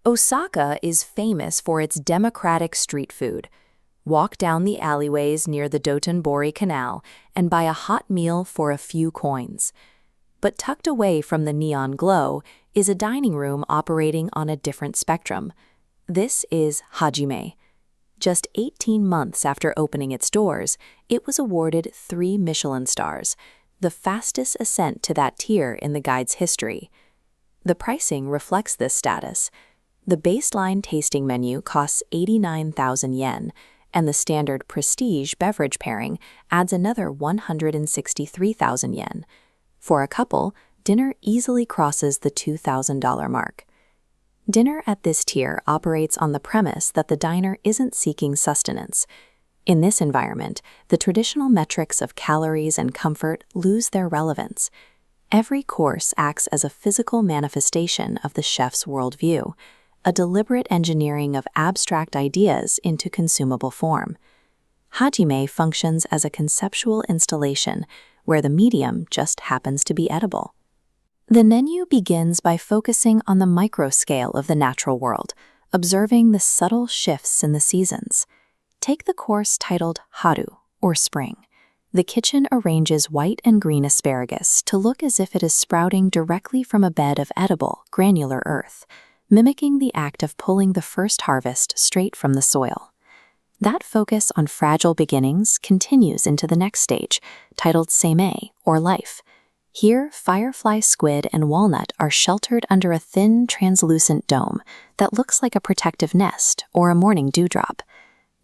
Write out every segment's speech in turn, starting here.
Osaka is famous for its democratic street food. Walk down the alleyways near the Dotonbori Canal and buy a hot meal for a few coins. But tucked away from the neon glow is a dining room operating on a different spectrum. This is Hajime. Just 18 months after opening its doors, it was awarded 3 Michelin stars, the fastest ascent to that tier in the guide's history. The pricing reflects this status. The baseline tasting menu costs 89,000 yen, and the standard prestige beverage pairing adds another 163,000 yen. For a couple, dinner easily crosses the $2,000 mark. Dinner at this tier operates on the premise that the diner isn't seeking sustenance. In this environment, the traditional metrics of calories and comfort lose their relevance. Every course acts as a physical manifestation of the chef's worldview, a deliberate engineering of abstract ideas into consumable form. Hajime functions as a conceptual installation where the medium just happens to be edible. The menu begins by focusing on the microscale of the natural world, observing the subtle shifts in the seasons. Take the course titled Haru, or Spring. The kitchen arranges white and green asparagus to look as if it is sprouting directly from a bed of edible, granular earth, mimicking the act of pulling the first harvest straight from the soil. That focus on fragile beginnings continues into the next stage, titled Seimei, or Life. Here, firefly squid and walnut are sheltered under a thin, translucent dome that looks like a protective nest or a morning dewdrop.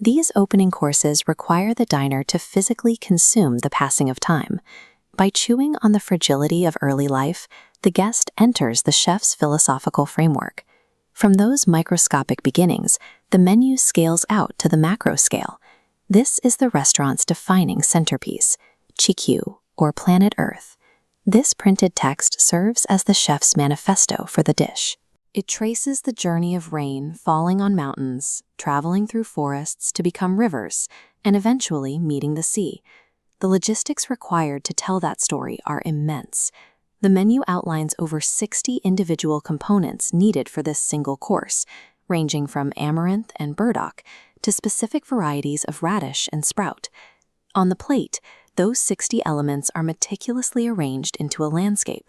These opening courses require the diner to physically consume the passing of time. By chewing on the fragility of early life, the guest enters the chef's philosophical framework. From those microscopic beginnings, the menu scales out to the macro scale. This is the restaurant's defining centerpiece, Chikyu, or Planet Earth. This printed text serves as the chef's manifesto for the dish. It traces the journey of rain falling on mountains, traveling through forests to become rivers, and eventually meeting the sea. The logistics required to tell that story are immense. The menu outlines over 60 individual components needed for this single course, ranging from amaranth and burdock to specific varieties of radish and sprout. On the plate, those 60 elements are meticulously arranged into a landscape.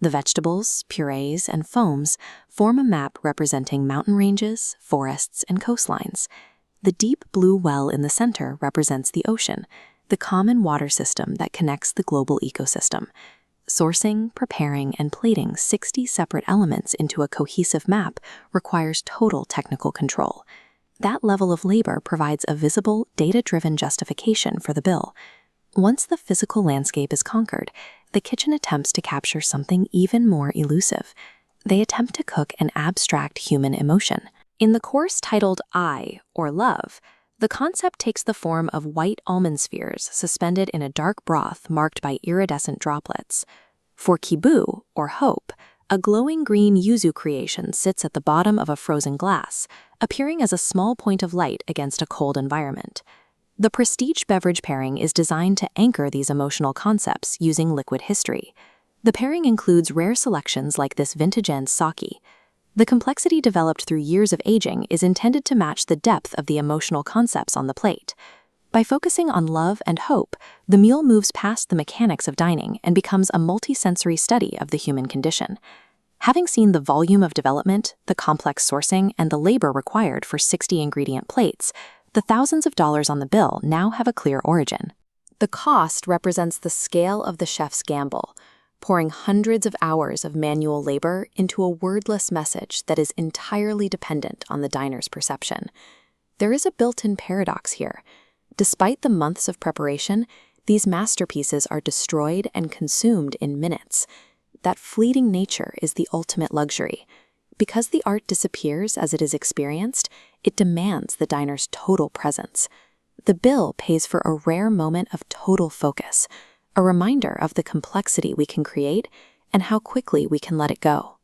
The vegetables, purees, and foams form a map representing mountain ranges, forests, and coastlines. The deep blue well in the center represents the ocean, the common water system that connects the global ecosystem. Sourcing, preparing, and plating 60 separate elements into a cohesive map requires total technical control. That level of labor provides a visible, data-driven justification for the bill. Once the physical landscape is conquered, the kitchen attempts to capture something even more elusive. They attempt to cook an abstract human emotion. In the course titled I, or Love, the concept takes the form of white almond spheres suspended in a dark broth marked by iridescent droplets. For Kibu, or Hope, a glowing green yuzu creation sits at the bottom of a frozen glass, appearing as a small point of light against a cold environment. The prestige beverage pairing is designed to anchor these emotional concepts using liquid history. The pairing includes rare selections like this vintage-end sake. The complexity developed through years of aging is intended to match the depth of the emotional concepts on the plate. By focusing on love and hope, the meal moves past the mechanics of dining and becomes a multisensory study of the human condition. Having seen the volume of development, the complex sourcing, and the labor required for 60-ingredient plates, the thousands of dollars on the bill now have a clear origin. The cost represents the scale of the chef's gamble, pouring hundreds of hours of manual labor into a wordless message that is entirely dependent on the diner's perception. There is a built-in paradox here. Despite the months of preparation, these masterpieces are destroyed and consumed in minutes. That fleeting nature is the ultimate luxury. Because the art disappears as it is experienced, it demands the diner's total presence. The bill pays for a rare moment of total focus, a reminder of the complexity we can create and how quickly we can let it go.